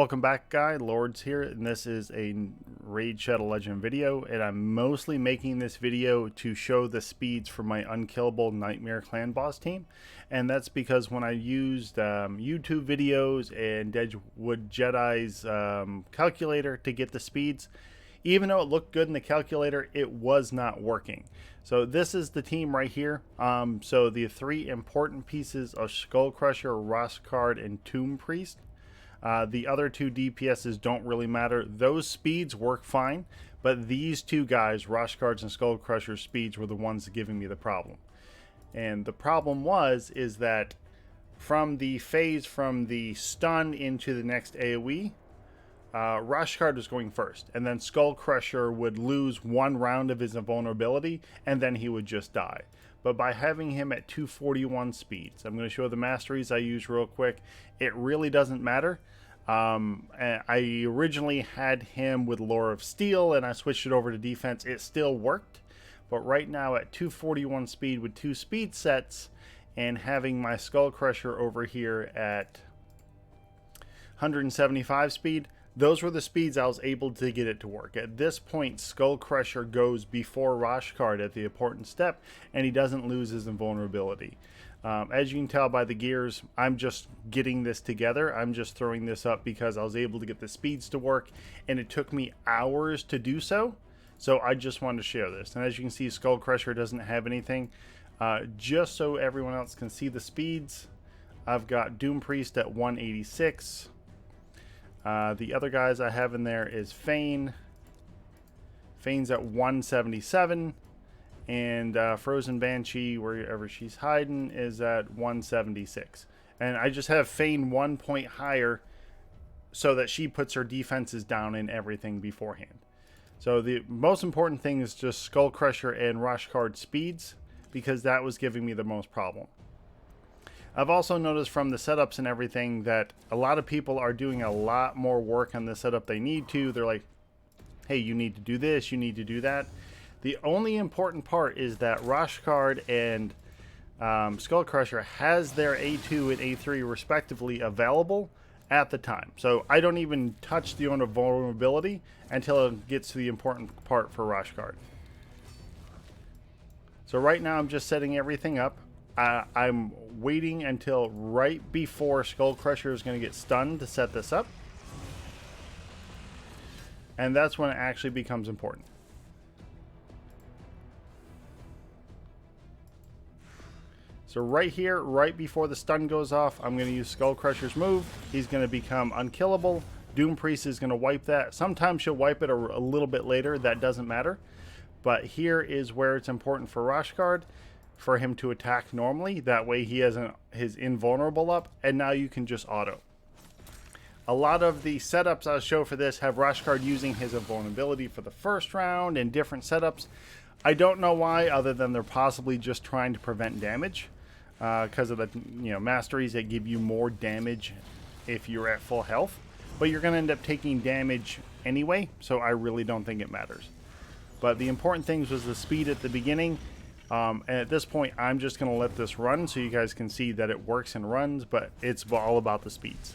Welcome back, Lords here, and this is a Raid Shadow Legend video, and I'm mostly making this video to show the speeds for my Unkillable Nightmare Clan boss team, and that's because when I used YouTube videos and Deadwood Jedi's calculator to get the speeds, even though it looked good in the calculator, it was not working. So this is the team right here. So the three important pieces are Skullcrusher, Roshcard, and Doompriest. The other two DPSs don't really matter. Those speeds work fine, but these two guys, Roshcard's and Skullcrusher's speeds, were the ones giving me the problem. And the problem is that from the phase from the stun into the next AoE, Roshcard was going first, and then Skullcrusher would lose one round of his invulnerability, and then he would just die. But by having him at 241 speeds, I'm going to show the masteries I use real quick. It really doesn't matter. I originally had him with Lore of Steel, and I switched it over to defense. It still worked, but right now at 241 speed with two speed sets, and having my Skullcrusher over here at 175 speed, those were the speeds I was able to get it to work. At this point, Skullcrusher goes before Roshcard at the important step, and he doesn't lose his invulnerability. As you can tell by the gears, I'm just getting this together. I'm just throwing this up because I was able to get the speeds to work, and it took me hours to do so. So I just wanted to share this. And as you can see, Skullcrusher doesn't have anything. Just so everyone else can see the speeds, I've got Doompriest at 186. The other guys I have in there is Fayne. Fayne's at 177. And Frozen Banshee, wherever she's hiding, is at 176. And I just have Fayne 1 point higher so that she puts her defenses down in everything beforehand. So the most important thing is just Skullcrusher and Roshcard speeds, because that was giving me the most problem. I've also noticed from the setups and everything that a lot of people are doing a lot more work on the setup they need to. They're like, hey, you need to do this, you need to do that. The only important part is that Roshcard and Skullcrusher has their A2 and A3 respectively available at the time. So I don't even touch the owner vulnerability until it gets to the important part for Roshcard. So right now I'm just setting everything up. I'm waiting until right before Skullcrusher is going to get stunned to set this up. And that's when it actually becomes important. So right here, right before the stun goes off, I'm going to use Skullcrusher's move. He's going to become unkillable. Doompriest is going to wipe that. Sometimes she'll wipe it a little bit later. That doesn't matter. But here is where it's important for Roshcard, for him to attack normally. That way he has his invulnerable up, and now you can just auto. A lot of the setups I'll show for this have Roshcard using his invulnerability for the first round and different setups. I don't know why, other than they're possibly just trying to prevent damage. Because of the masteries that give you more damage if you're at full health, but you're going to end up taking damage anyway, so I really don't think it matters. But the important things was the speed at the beginning, and at this point I'm just going to let this run so you guys can see that it works and runs, but it's all about the speeds.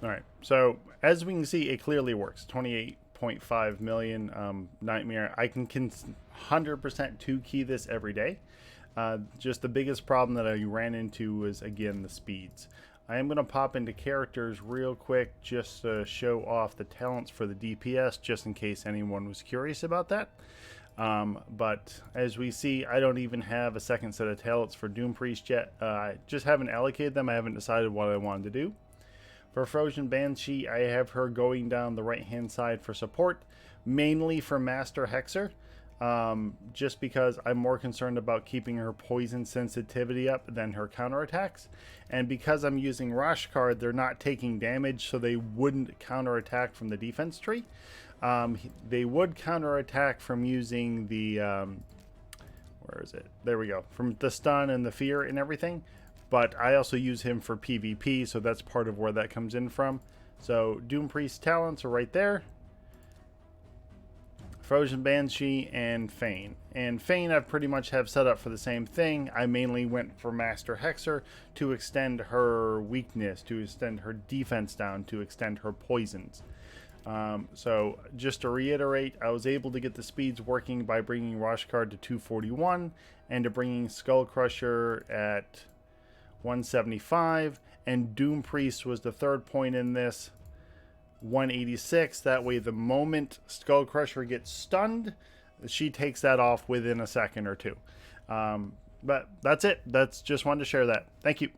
All right, so as we can see, it clearly works. 28.5 million Nightmare. I can 100% 2-key this every day. Just the biggest problem that I ran into was, again, the speeds. I am going to pop into characters real quick just to show off the talents for the DPS, just in case anyone was curious about that. But as we see, I don't even have a second set of talents for Doompriest yet. I just haven't allocated them. I haven't decided what I wanted to do. For Frozen Banshee, I have her going down the right hand side for support, mainly for Master Hexer, just because I'm more concerned about keeping her poison sensitivity up than her counterattacks. And because I'm using Roshcard, they're not taking damage, so they wouldn't counterattack from the defense tree. They would counterattack from using the, where is it? There we go. From the stun and the fear and everything. But I also use him for PvP, so that's part of where that comes in from. So Doompriest talents are right there. Frozen Banshee and Fayne. And Fayne I pretty much have set up for the same thing. I mainly went for Master Hexer to extend her weakness, to extend her defense down, to extend her poisons. So just to reiterate, I was able to get the speeds working by bringing Roshcard to 241 and to bringing Skullcrusher at 175, and Doompriest was the third point in this, 186. That way the moment Skullcrusher gets stunned, she takes that off within a second or two. But that's it. That's just wanted to share that. Thank you.